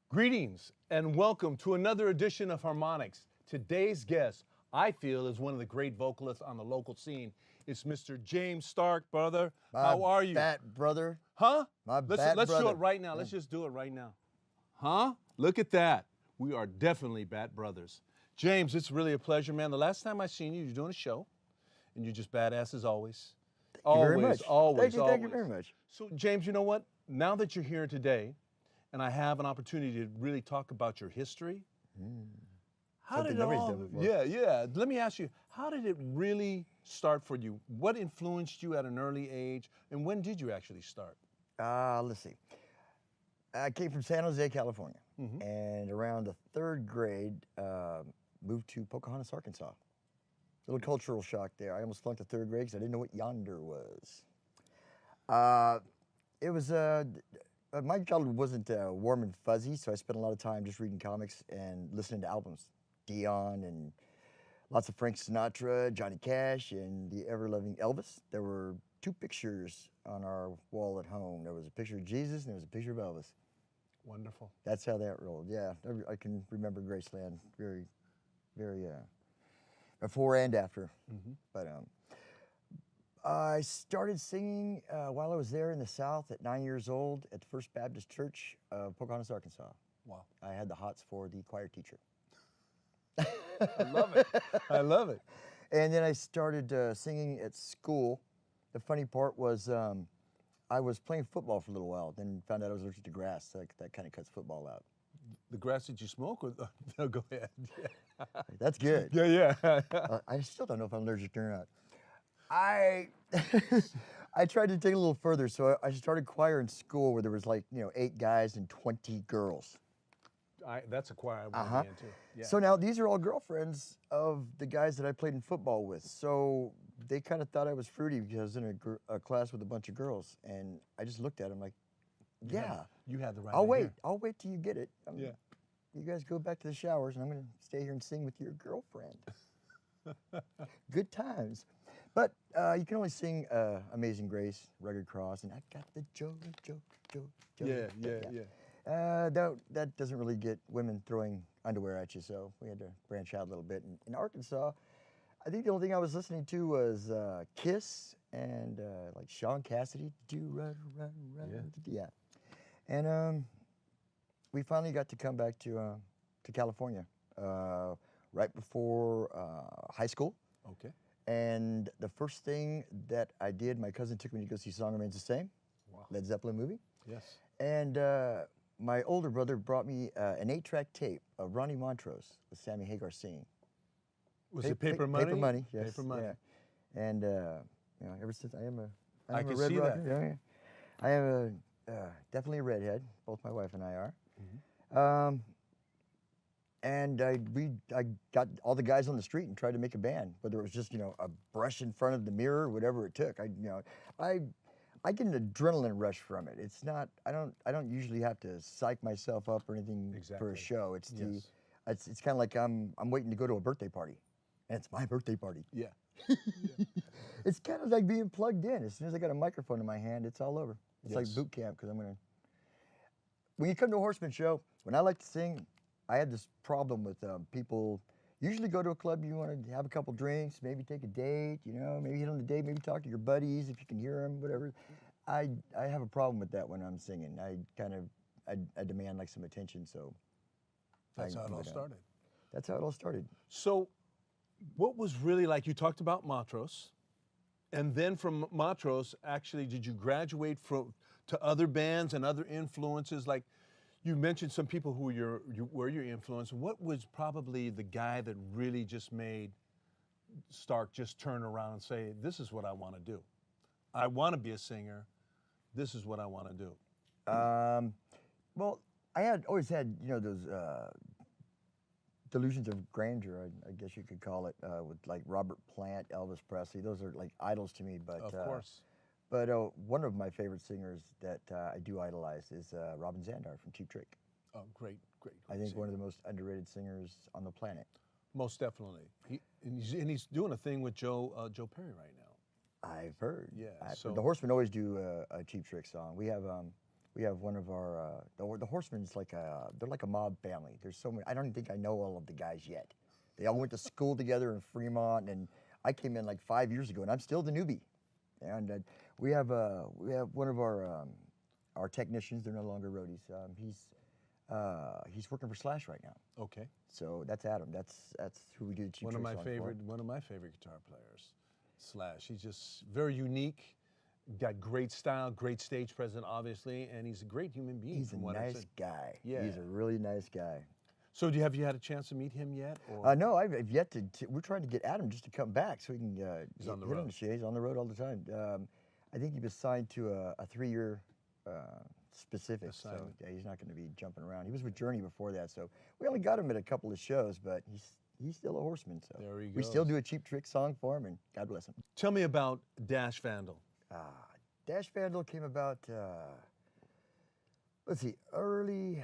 Greetings and welcome to another edition of Harmonics. Today's guest, I feel, is one of the great vocalists on the local scene. It's Mr. James Stark, brother. How are you? Bat brother. Huh? Let's Let's do it right now. Yeah. Let's just do it right now. Huh? Look at that. We are definitely Bat brothers. James, it's really a pleasure, man. The last time I seen you, you're doing a show, and you're just badass as always. Thank you very much. Always. Thank you very much. So, James, you know what? Now that you're here today, and I have an opportunity to really talk about your history. How did it all? Yeah. Let me ask you, how did it really start for you? What influenced you at an early age, and when did you actually start? Let's see. I came from San Jose, California, and around the third grade, moved to Pocahontas, Arkansas. A little cultural shock there. I almost flunked the third grade because I didn't know what yonder was. My childhood wasn't warm and fuzzy, so I spent a lot of time just reading comics and listening to albums. Dion and lots of Frank Sinatra, Johnny Cash, and the ever-loving Elvis. There were two pictures on our wall at home. There was a picture of Jesus and there was a picture of Elvis. Wonderful. That's how that rolled, yeah. I can remember Graceland very, very, before and after. But I started singing while I was there in the South at 9 years old at the First Baptist Church of Pocahontas, Arkansas. Wow. I had the hots for the choir teacher. I love it. I love it. And then I started singing at school. The funny part was I was playing football for a little while, then found out I was allergic to grass, so that kind of cuts football out. The grass that you smoke? Or no, go ahead. Yeah. That's good. Yeah. I still don't know if I'm allergic or not. I tried to take it a little further, so I started choir in school where there was 8 guys and 20 girls. That's a choir I want to be into. Yeah. So now these are all girlfriends of the guys that I played in football with. So they kind of thought I was fruity because I was in a class with a bunch of girls, and I just looked at them like, yeah. You had the right idea. I'll wait till you get it. Yeah. You guys go back to the showers, and I'm going to stay here and sing with your girlfriend. Good times. But you can only sing Amazing Grace, Rugged Cross, and I got the joy. Yeah. That doesn't really get women throwing underwear at you, so we had to branch out a little bit. In Arkansas, I think the only thing I was listening to was Kiss and like Sean Cassidy. Yeah. And we finally got to come back to California right before high school. Okay. And the first thing that I did, my cousin took me to go see Song Remains the Same, Led Zeppelin movie. Yes. And my older brother brought me an 8-track tape of Ronnie Montrose with Sammy Hagar singing. Was it Paper Money? Paper Money, yes. Paper Money. Yeah. And ever since I am a can red see rocker. that. Yeah. I am definitely a redhead. Both my wife and I are. And I got all the guys on the street and tried to make a band, whether it was just a brush in front of the mirror, whatever it took. I get an adrenaline rush from it. It's not. I don't usually have to psych myself up or anything for a show. It's it's kind of like I'm waiting to go to a birthday party, and it's my birthday party. Yeah. It's kind of like being plugged in. As soon as I got a microphone in my hand, it's all over. It's like boot camp because when you come to a Horseman show, when I like to sing, I had this problem with people. Usually go to a club, you want to have a couple drinks, maybe take a date, maybe hit on the date, maybe talk to your buddies if you can hear them, whatever. I have a problem with that when I'm singing. I demand like some attention, so. That's how it all started. That's how it all started. So what was really like, you talked about Montrose, and then from Montrose, actually, did you graduate to other bands and other influences? Like, you mentioned some people who were your influence. What was probably the guy that really just made Stark just turn around and say, this is what I want to do? I want to be a singer. This is what I want to do. Well, I had always had, you know, those delusions of grandeur, I guess you could call it, with like Robert Plant, Elvis Presley. Those are like idols to me. But Of course. But one of my favorite singers that I do idolize is Robin Zander from Cheap Trick. Oh, great, great. I think one of the most underrated singers on the planet. Most definitely. He's doing a thing with Joe Perry right now. I've heard. Yeah. So the Horsemen always do a Cheap Trick song. We have one of our the Horsemen's like they're like a mob family. There's so many. I don't even think I know all of the guys yet. They all went to school together in Fremont, and I came in like 5 years ago, and I'm still the newbie. And we have one of our technicians. They're no longer roadies. He's working for Slash right now. Okay. So that's Adam. That's who we do the Cheap Trick song for. One of my favorite guitar players, Slash. He's just very unique. Got great style, great stage presence, obviously, and he's a great human being. He's a nice guy. Yeah. He's a really nice guy. So have you had a chance to meet him yet? Or? No, I've yet to. We're trying to get Adam just to come back so he can. He's on the road. He's on the road all the time. I think he was signed to a 3-year specific. Assignment. So yeah, he's not going to be jumping around. He was with Journey before that, so we only got him at a couple of shows, but he's still a Horseman. So there he goes. We still do a Cheap Trick song for him, and God bless him. Tell me about Dash Vandal. Dash Vandal came about. Let's see, early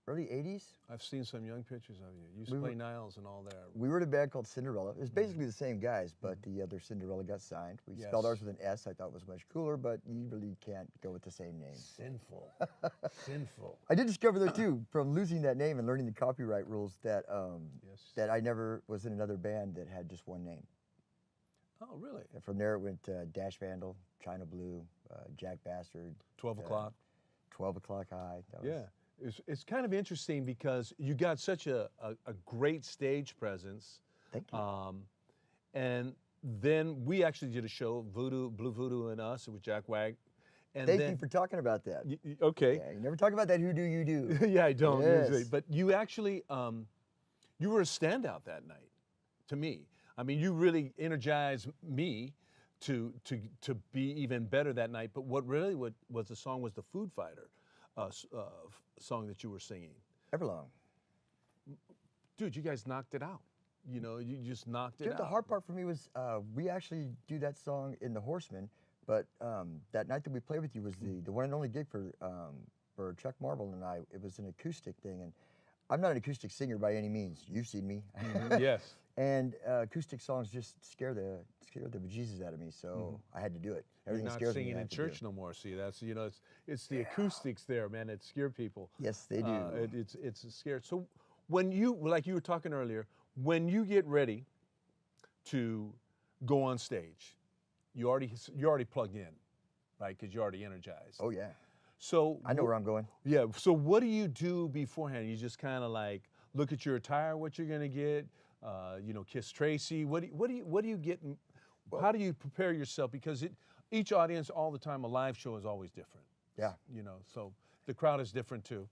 80s. I've seen some young pictures of you. You used to play Niles and all there. We were in a band called Cinderella. It was basically the same guys, but the other Cinderella got signed. We spelled ours with an S. I thought it was much cooler, but you really can't go with the same name. Sinful. Sinful. I did discover, though, too, from losing that name and learning the copyright rules, that that I never was in another band that had just one name. Oh, really? And from there, it went Dash Vandal, China Blue, Jack Bastard. 12 o'clock. 12 O'Clock High. Yeah. It's kind of interesting because you got such a great stage presence. Thank you. And then we actually did a show, Blue Voodoo and Us, with Jack Wag. And Thank you for talking about that. Okay. Yeah, you never talk about that who do you do. Yeah, I don't usually. Yes. But you actually, you were a standout that night, to me. I mean, you really energized me to be even better that night. But what really was the song was the Food Fighter song that you were singing. Everlong. Dude, you guys knocked it out. You know, you just knocked it out. The hard part for me was we actually do that song in the Horsemen, but that night that we played with you was the one and only gig for Chuck Marble and I. It was an acoustic thing, and I'm not an acoustic singer by any means. You've seen me. Yes. And acoustic songs just scare the bejesus out of me, so I had to do it. Everything You're not scares me. singing in church no more. See, that's it's the acoustics there, man. It scare people. Yes, they do. It's scary. So when you, like you were talking earlier, when you get ready to go on stage, you're already plugged in, right? Because you're already energized. Oh yeah. So I know where I'm going. Yeah. So what do you do beforehand? You just kind of like look at your attire, what you're gonna get. Kiss Tracy. What do you get? How do you prepare yourself? Because each audience all the time, a live show is always different. Yeah. So the crowd is different too.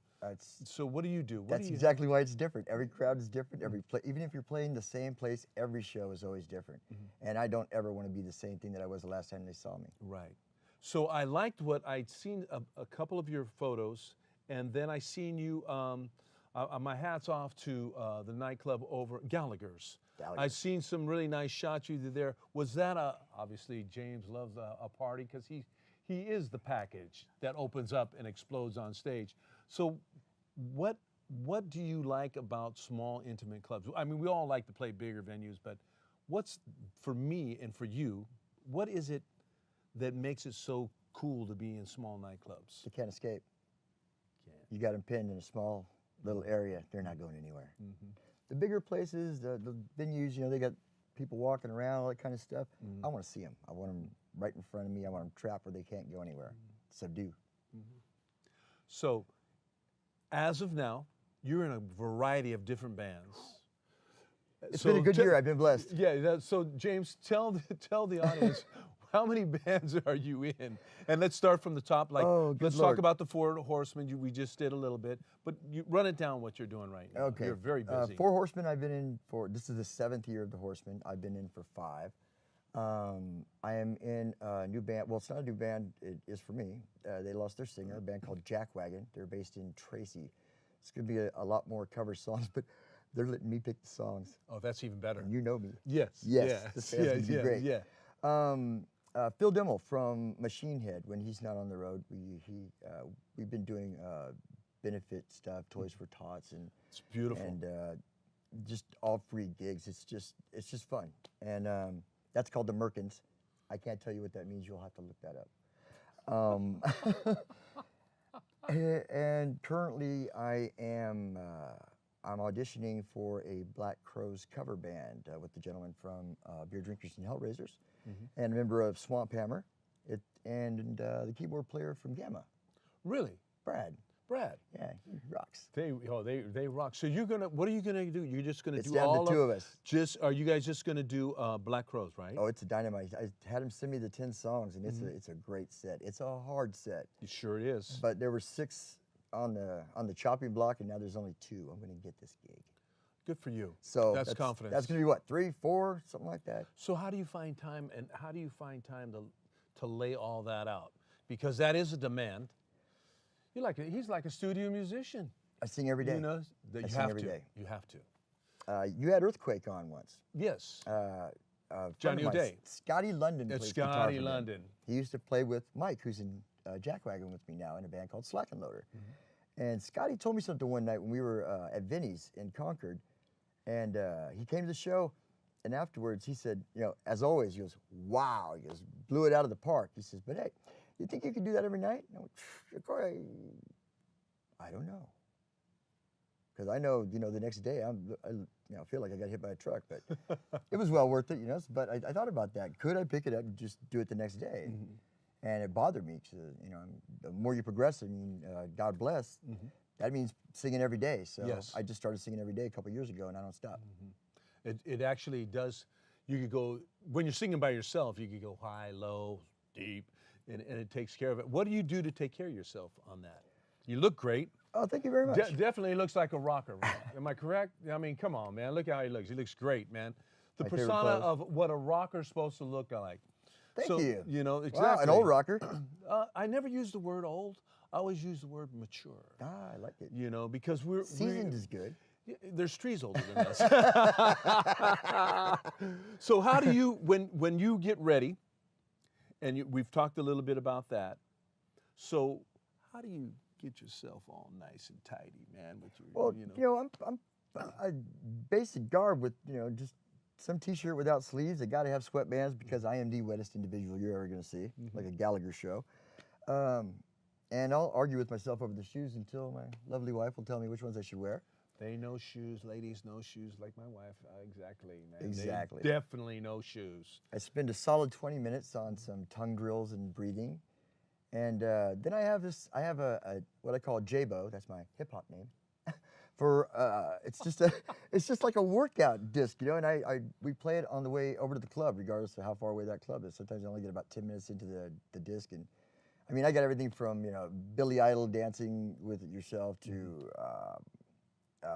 So what do you do? That's exactly why it's different. Every crowd is different. Even if you're playing the same place, every show is always different. And I don't ever want to be the same thing that I was the last time they saw me. Right. So I liked what I'd seen a couple of your photos, and then I seen you. My hat's off to the nightclub over Gallagher's. I've seen some really nice shots you did there. Was that obviously James loves a party because he is the package that opens up and explodes on stage. So what do you like about small intimate clubs? I mean, we all like to play bigger venues, but what's, for me and for you, what is it that makes it so cool to be in small nightclubs? You can't escape. You got them pinned in a small little area. They're not going anywhere. The bigger places, the venues, they got people walking around, all that kind of stuff. I want to see them. I want them right in front of me. I want them trapped where they can't go anywhere. Subdue. So, as of now, you're in a variety of different bands. It's been a good year. I've been blessed. Yeah. So, James, tell the audience, how many bands are you in? And let's start from the top. Let's talk about the Four Horsemen. We just did a little bit, but you run it down what you're doing right now. Okay. You're very busy. Four Horsemen I've been in for, this is the 7th year of the Horsemen. I've been in for 5. I am in a new band. Well, it's not a new band. It is for me. They lost their singer, a band called Jackwagon. They're based in Tracy. It's going to be a lot more cover songs, but they're letting me pick the songs. Oh, that's even better. And you know me. Yes. Yes. Yes. This band's going to be great. Yeah. Phil Dimmel from Machine Head, when he's not on the road, we've been doing benefit stuff, Toys for Tots, and It's beautiful. and just all free gigs. It's just fun, and that's called the Merkins. I can't tell you what that means. You'll have to look that up. And currently, I'm auditioning for a Black Crowes cover band with the gentleman from Beer Drinkers and Hellraisers, and a member of Swamp Hammer, and the keyboard player from Gamma, Really? Brad. Brad. Yeah, he rocks. They rock. So what are you gonna do? You're just gonna It's do down all to two of us. Are you guys just gonna do Black Crowes, right? Oh, it's a dynamite. I had him send me the 10 songs, and it's a great set. It's a hard set, It sure is. but there were 6 on the chopping block, and now there's only 2. I'm going to get this gig. Good for you. So that's confidence. That's going to be what, 3, 4, something like that. So how do you find time, and how do you find time to lay all that out? Because that is a demand. He's like a studio musician. I sing every day. You know, that I you sing have every to. day. You have to. You had Earthquake on once. Yes. Friend Johnny of mine, O'Day. Scotty London It's plays guitar Scotty for them. London. He used to play with Mike, who's in Jackwagon with me now in a band called Slack and Loader. And Scotty told me something one night when we were at Vinny's in Concord, and he came to the show, and afterwards he said, as always, he goes, wow, he goes, blew it out of the park. He says, but hey, you think you could do that every night? And I went, of course, I don't know. Because I know, the next day I feel like I got hit by a truck, but it was well worth it, But I thought about that. Could I pick it up and just do it the next day? And it bothered me because, the more you progress, God bless, that means singing every day. So Yes. I just started singing every day a couple years ago, and I don't stop. It actually does. You could go, when you're singing by yourself, you could go high, low, deep, and it takes care of it. What do you do to take care of yourself on that? You look great. Oh, thank you very much. Definitely looks like a rocker. Am I correct? I mean, come on, man. Look how he looks. He looks great, man. The My favorite persona pose. of what a rocker's supposed to look like. Thank So, you. Exactly. Wow, an old rocker. I never use the word old. I always use the word mature. I like it. Because we're Seasoned is good. there's trees older than us. So how do you, when you get ready, and we've talked a little bit about that. So how do you get yourself all nice and tidy, man? With your, Well, I'm a basic garb with just some T-shirt without sleeves. I got to have sweatbands because I am the wettest individual you're ever going to see, like a Gallagher show. And I'll argue with myself over the shoes until my lovely wife will tell me which ones I should wear. They know shoes, ladies know shoes, like my wife. Exactly, man. Exactly. They definitely know shoes. I spend a solid 20 minutes on some tongue drills and breathing. And then I have a what I call J-Bo, that's my hip hop name. It's just like a workout disc, and we play it on the way over to the club, regardless of how far away that club is. Sometimes I only get about 10 minutes into the disc, and I mean, I got everything from Billy Idol, Dancing with It Yourself, to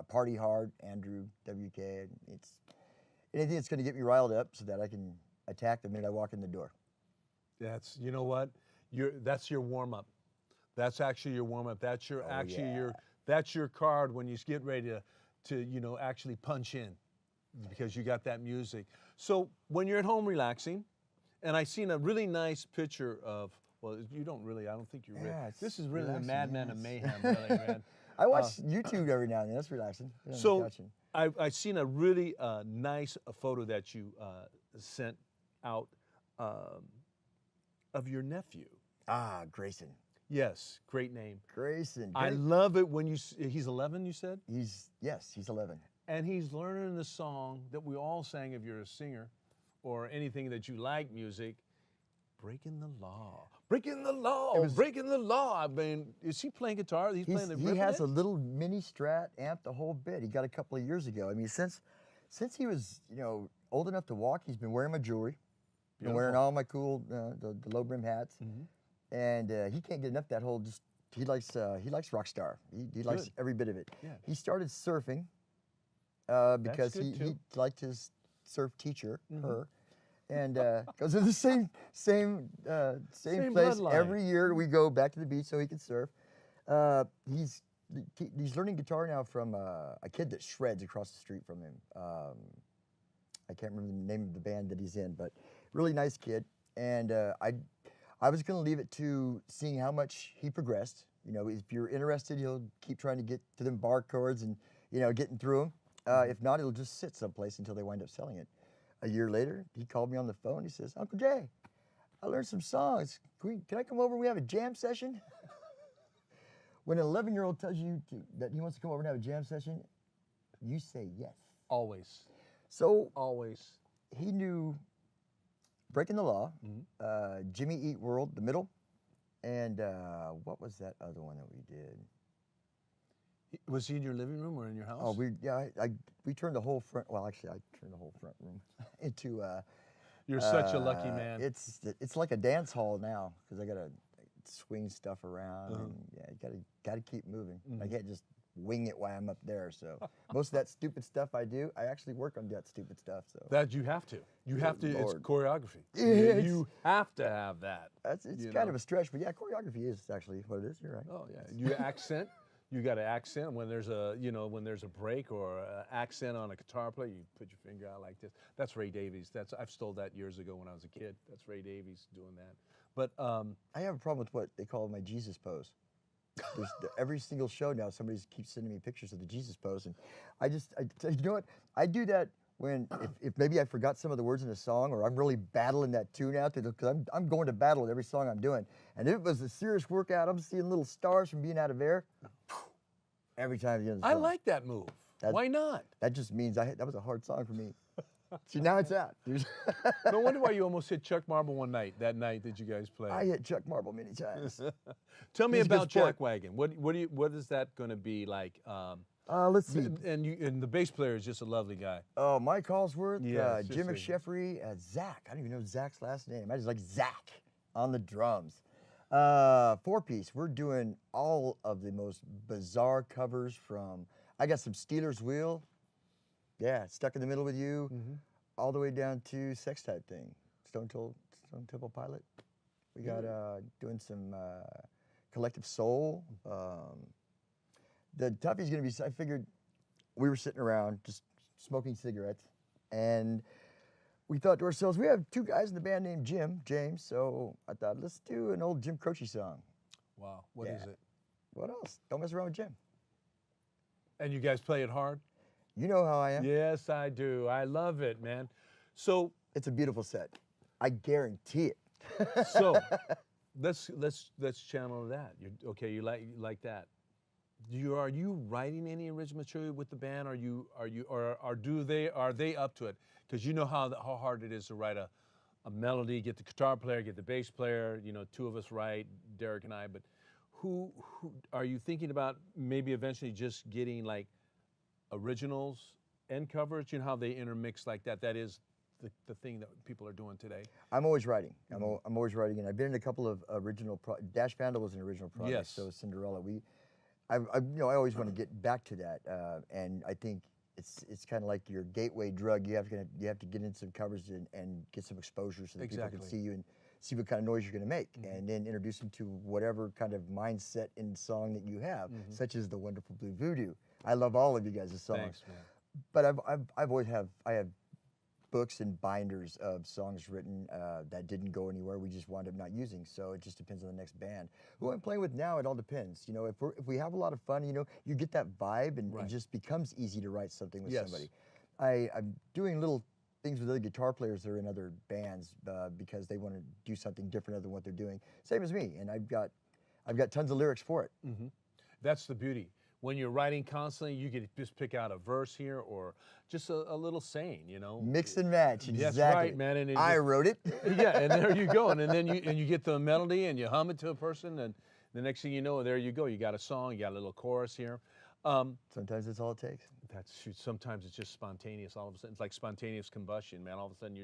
Party Hard, Andrew WK. It's anything that's going to get me riled up so that I can attack the minute I walk in the door. That's what that's your warm up. That's actually your warm up. That's your that's your card when you get ready to actually punch in, because you got that music. So when you're at home relaxing, and I seen a really nice picture of, well, you don't really, I don't think you're Yeah, this is really the relaxing, Madman of yes. Mayhem, really, man. I watch YouTube every now and then. That's relaxing. So I seen a really nice photo that you sent out of your nephew. Grayson. Yes, great name. Grayson. I love it when he's 11, you said? He's 11. And he's learning the song that we all sang if you're a singer or anything that you like music, Breaking the Law. Breaking the Law, breaking the law. I mean, is he playing guitar? He's playing the He has a little mini Strat amp, the whole bit. He got a couple of years ago. I mean, since he was, old enough to walk, he's been wearing my jewelry. Been wearing all my cool, the low brim hats. And he can't get enough of that whole he likes Rockstar. He likes every bit of it. Yeah. He started surfing because he liked his surf teacher, her. And goes to the same Same place bloodline. every year. We go back to the beach so he can surf. He's learning guitar now from a kid that shreds across the street from him. I can't remember the name of the band that he's in, but really nice kid. And I was going to leave it to seeing how much he progressed. You know, if you're interested, he'll keep trying to get to them bar chords and, you know, getting through them. If not, it'll just sit someplace until they wind up selling it. A year later, he called me on the phone. He says, Uncle Jay, I learned some songs. Can I come over and we have a jam session? When an 11-year-old tells you that he wants to come over and have a jam session, you say yes. Always. So Always. he knew Breaking the Law, Jimmy Eat World, The Middle, and what was that other one that we did? Was he in your living room or in your house? Oh, we turned the whole front. Well, actually, I turned the whole front room into. You're such a lucky man. It's like a dance hall now because I gotta swing stuff around and you gotta keep moving. I can't just wing it while I'm up there. So most of that stupid stuff I do, I actually work on that stupid stuff. So that you have to. You have to. It's Lord. choreography. Yeah, you have to have that. it's kind of a stretch, but yeah, choreography is actually what it is. You're right. Oh yeah. You accent. You got to accent when there's a when there's a break or an accent on a guitar player. You put your finger out like this. That's Ray Davies. I've stole that years ago when I was a kid. That's Ray Davies doing that. But I have a problem with what they call my Jesus pose. Every single show now, somebody keeps sending me pictures of the Jesus pose, and you know what? I do that when if maybe I forgot some of the words in a song, or I'm really battling that tune out because I'm going to battle with every song I'm doing, and it was a serious workout. I'm seeing little stars from being out of air. Every time you I like that move. Why not? That just means that was a hard song for me. See, now it's out. No wonder why you almost hit Chuck Marble one night. That night that you guys played. I hit Chuck Marble many times. Tell me He's a good about sport. Jackwagon. What is that going to be like? Let's see. And the bass player is just a lovely guy. Oh, Mike Hallsworth, Yeah, Jim seriously. McSheffrey, Zach. I don't even know Zach's last name. I just like Zach on the drums. 4-piece. We're doing all of the most bizarre covers from. I got some Steelers Wheel. Yeah, Stuck in the Middle with You, all the way down to Sex Type Thing, Stone Temple Pilot. We got doing some Collective Soul. The toughie's gonna be. I figured we were sitting around just smoking cigarettes, and we thought to ourselves, we have two guys in the band named James. So I thought, let's do an old Jim Croce song. Wow. What is it? What else? Don't mess around with Jim. And you guys play it hard? You know how I am. Yes, I do. I love it, man. So It's a beautiful set. I guarantee it. so let's channel that. You like that. Are you writing any original material with the band? Are they up to it? Because you know how hard it is to write a melody, get the guitar player, get the bass player. You know, two of us write, Derek and I. But who are you thinking about? Maybe eventually just getting like originals and covers. You know how they intermix like that. That is the thing that people are doing today. I'm always writing. I'm always writing, and I've been in a couple of original. Dash Vandal was an original project. Yes. So was Cinderella. I always want to get back to that, and I think it's kind of like your gateway drug. You have to get in some covers and get some exposure so that people can see you and see what kind of noise you're going to make, and then introduce them to whatever kind of mindset in song that you have, such as the Wonderful Blue Voodoo. I love all of you guys' songs. Thanks, man. But I have books and binders of songs written that didn't go anywhere. We just wound up not using. So it just depends on the next band. Who I'm playing with now, it all depends. You know, if we have a lot of fun, you know, you get that vibe, and it just becomes easy to write something with somebody. I'm doing little things with other guitar players that are in other bands because they want to do something different than what they're doing. Same as me, and I've got tons of lyrics for it. That's the beauty. When you're writing constantly, you can just pick out a verse here or just a little saying, you know. Mix and match, exactly. That's right, man. And I wrote it. Yeah, and there you go. And then you get the melody and you hum it to a person, and the next thing you know, there you go. You got a song, you got a little chorus here. Sometimes that's all it takes. Sometimes it's just spontaneous. All of a sudden, it's like spontaneous combustion, man. All of a sudden,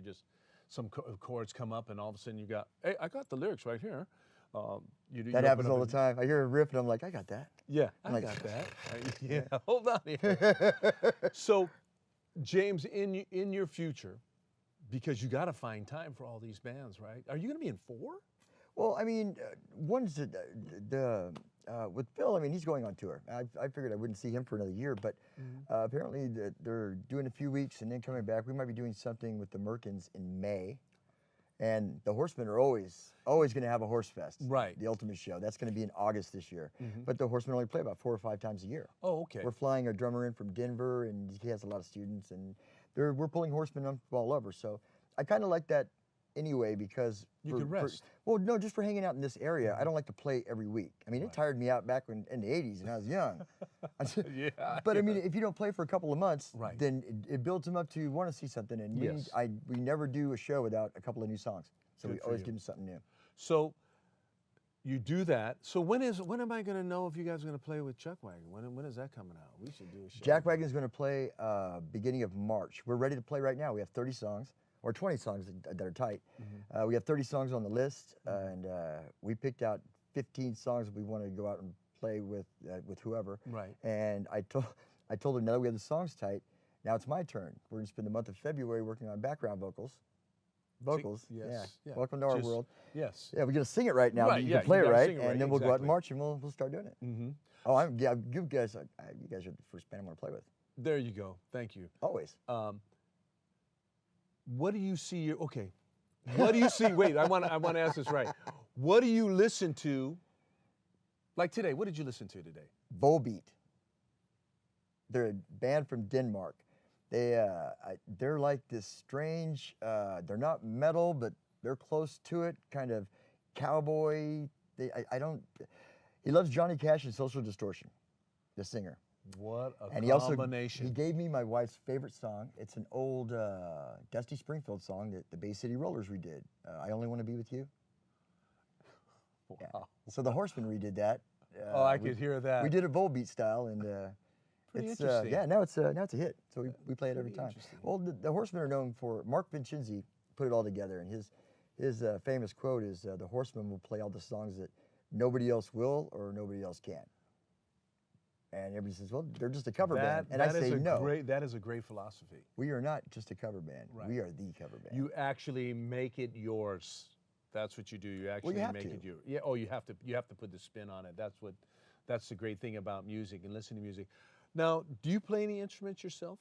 some chords come up, and all of a sudden you got, hey, I got the lyrics right here. That happens all the time. I hear a riff and I'm like, I got that. Yeah, I got that. Yeah, hold on here. So, James, in your future, because you got to find time for all these bands, right? Are you going to be in 4? Well, I mean, one's with Phil. I mean, he's going on tour. I figured I wouldn't see him for another year, but apparently they're doing a few weeks and then coming back. We might be doing something with the Merkins in May, and the Horsemen are always going to have a Horse Fest, Right. The ultimate show. That's going to be in August this year. But the Horsemen only play about 4 or 5 times a year. Oh, okay. We're flying a drummer in from Denver, and he has a lot of students, and we're pulling Horsemen up all over. So I kind of like that anyway, because you could rest. Well, no, just for hanging out in this area. I don't like to play every week. I mean, it tired me out back in the 80s when I was young. But I mean, if you don't play for a couple of months, then it builds them up to want to see something. And we never do a show without a couple of new songs. So we always give them something new. So you do that. So when am I going to know if you guys are going to play with Chuck Wagon? When is that coming out? We should do a show. Jack Wagon's going to play beginning of March. We're ready to play right now. We have 30 songs. Or 20 songs that are tight. We have 30 songs on the list, and we picked out 15 songs we want to go out and play with whoever. Right. And I told her, now that we have the songs tight, now it's my turn. We're going to spend the month of February working on background vocals. Yes. Yeah. Welcome to our world. Yes. Yeah, we're going to sing it right now. Right, You can play it right, and then we'll go out in exactly. March and we'll start doing it. Oh, you guys are the first band I want to play with. There you go. Thank you. Always. What do you see? What do you see? Wait, I want to ask this right. What do you listen to? Like today, what did you listen to today? Volbeat. They're a band from Denmark. They're like this strange. They're not metal, but they're close to it. Kind of cowboy. He loves Johnny Cash and Social Distortion, the singer. What a combination. He gave me my wife's favorite song. It's an old Dusty Springfield song that the Bay City Rollers redid. I Only Want to Be With You. Wow. Yeah. So the Horsemen redid that. I could hear that. We did it Volbeat style, and Pretty it's interesting. now it's a hit. So we play it every time. Well, the Horsemen are known for, Mark Vincenzi put it all together, and his famous quote is, "The Horsemen will play all the songs that nobody else will or nobody else can." And everybody says, well, they're just a cover band. And I say, no. That is a great philosophy. We are not just a cover band. Right. We are the cover band. You actually make it yours. That's what you do. You actually make it yours. Yeah. Oh, you have to put the spin on it. That's the great thing about music and listening to music. Now, do you play any instruments yourself?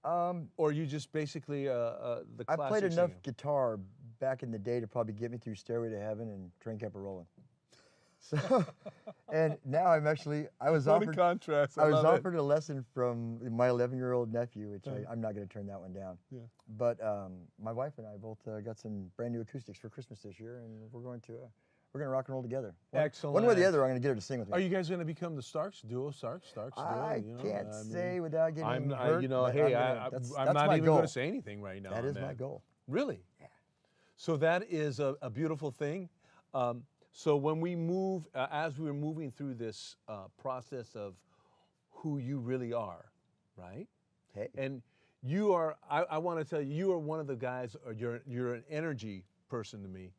Or you just basically the classic I played enough singer? guitar back in the day to probably get me through Stairway to Heaven and Train Kept a Rolling. So, and now I was offered a lesson from my 11-year-old nephew, which I'm not going to turn that one down. Yeah. But my wife and I both got some brand new acoustics for Christmas this year, and we're going to rock and roll together. Excellent. One way or the other, I'm going to get her to sing with me. Are you guys going to become the Starks duo? Starks duo? I can't say without getting hurt. I'm not even going to say anything right now. That is my goal. Really? Yeah. So that is a beautiful thing. So when we move, as we're moving through this process of who you really are, right? Hey. And you are, I want to tell you, you are one of the guys, or you're an energy person to me,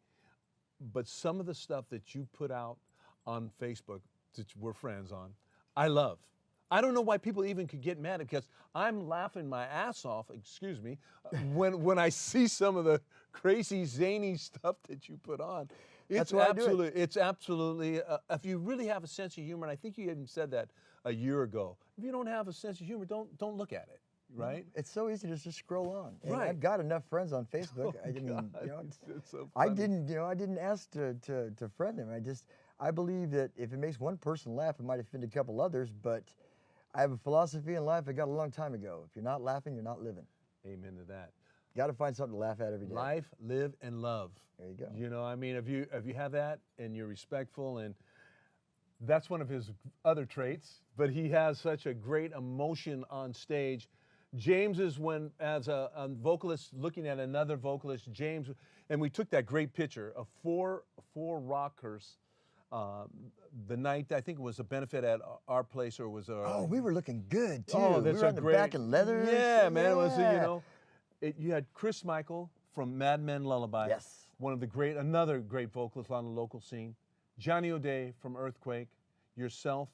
but some of the stuff that you put out on Facebook that we're friends on, I love. I don't know why people even could get mad, because I'm laughing my ass off, excuse me, when I see some of the crazy zany stuff that you put on. It's absolutely, if you really have a sense of humor, and I think you even said that a year ago, if you don't have a sense of humor, don't look at it, right? It's so easy to just scroll on. And right. I've got enough friends on Facebook. It's so I didn't ask to friend them. I believe that if it makes one person laugh, it might offend a couple others, but I have a philosophy in life I got a long time ago. If you're not laughing, you're not living. Amen to that. Got to find something to laugh at every day. Life, live, and love. There you go. You know, I mean, if you have that and you're respectful, and that's one of his other traits, but he has such a great emotion on stage. James is as a vocalist looking at another vocalist, James, and we took that great picture of four rockers. The night, I think it was a benefit at our place, or was a... we were looking good too. Oh, we were on the back in leather. Yeah, man, it was, you had Chris Michael from Mad Men Lullaby. Yes. Another great vocalist on the local scene. Johnny O'Day from Earthquake. Yourself.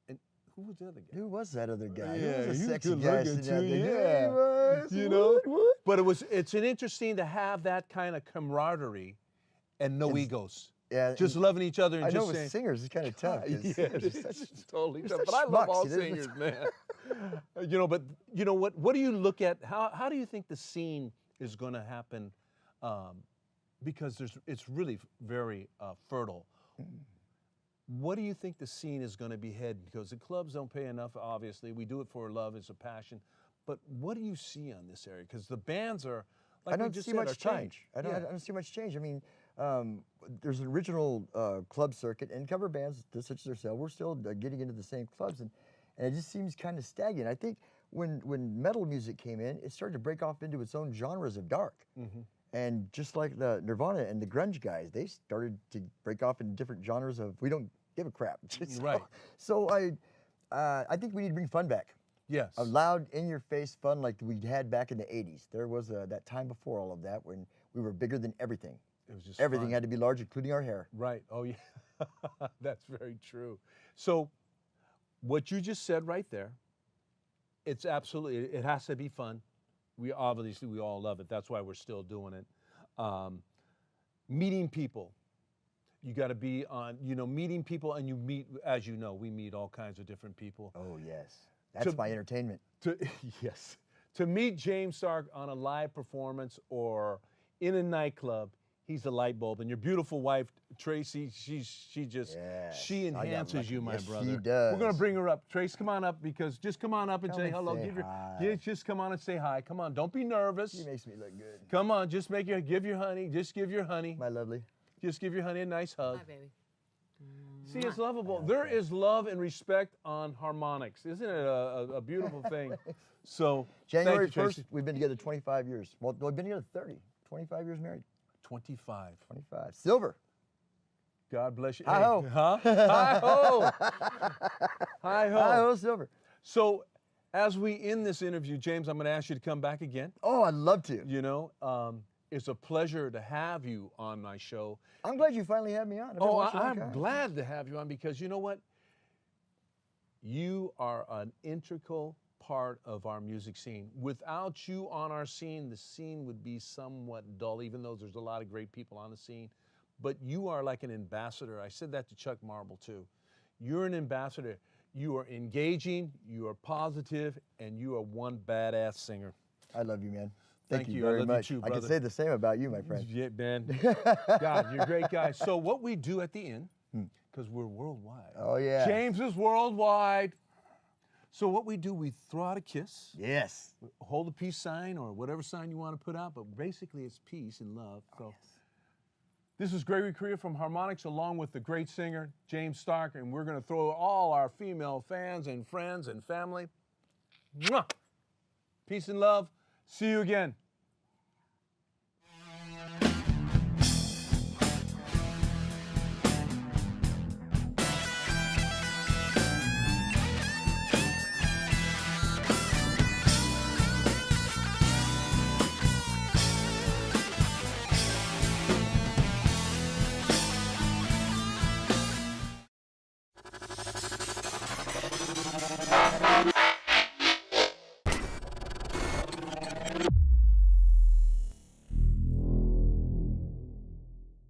And Who was the other guy? Who was that other guy? Yeah, Who was he the was sexy good guy looking sitting out too. there? Yeah, he was. You know, What? but it's an interesting to have that kind of camaraderie and no egos. Yeah, Just and loving each other and I know just with saying, singers it's kind of tough. 'Cause yeah, singers are it's totally they're tough. such But I love schmucks, all you know, singers, man. But you know what? What do you look at? How do you think the scene is going to happen? Because it's really very fertile. What do you think the scene is going to be heading? Because the clubs don't pay enough, obviously. We do it for love, it's a passion. But what do you see on this area? Because the bands are, like I don't we just see said, much are changed. change. I don't see much change. I mean, there's an original club circuit and cover bands such as ourselves. We're still getting into the same clubs, and it just seems kind of stagnant. I think when metal music came in, it started to break off into its own genres of dark. And just like the Nirvana and the grunge guys, they started to break off into different genres of we don't give a crap. Right. So I think we need to bring fun back. Yes. A loud, in-your-face fun like we had back in the 80s. There was that time before all of that when we were bigger than everything. It was just everything fun. had to be large, including our hair. Right. Oh, yeah. That's very true. So what you just said right there, it's absolutely, it has to be fun. We all love it. That's why we're still doing it. Meeting people. You got to be on, meeting people, and you meet, as you know, we meet all kinds of different people. Oh, yes. That's my entertainment. Yes. To meet James Stark on a live performance or in a nightclub, he's a light bulb. And your beautiful wife, Tracy, she enhances you, my brother. She does. We're going to bring her up. Trace, come on up, because just come on up and say hello. Hi. Just come on and say hi. Come on, don't be nervous. She makes me look good. Come on, just give your honey. My lovely. Just give your honey a nice hug. Hi, baby. See, it's lovable. There is love and respect on Harmonics. Isn't it a beautiful thing? So, January thank you, 1st, Tracy. we've been together 25 years. Well, we've been together 30. 25 years married. 25. 25. Silver. God bless you. Hi-ho. Huh? Hi-ho. Hi-ho. Hi-ho, Silver. So, as we end this interview, James, I'm going to ask you to come back again. Oh, I'd love to. It's a pleasure to have you on my show. I'm glad you finally had me on. I've been watching all I'm kinds. glad to have you on, because you know what? You are an integral part of our music scene. Without you on our scene, the scene would be somewhat dull, even though there's a lot of great people on the scene. But you are like an ambassador. I said that to Chuck Marble too. You're an ambassador. You are engaging, you are positive, and you are one badass singer. I love you, man. Thank Thank you. you I very love you much. too, I can brother. say the same about you, my friend. Yeah, man. God, you're a great guy. So what we do at the end, because we're worldwide. Oh, yeah. James is worldwide. So what we do, we throw out a kiss, Yes. hold a peace sign or whatever sign you want to put out, but basically it's peace and love. So this is Gregory Correa from Harmonics, along with the great singer, James Stark, and we're going to throw all our female fans and friends and family. Mwah! Peace and love. See you again.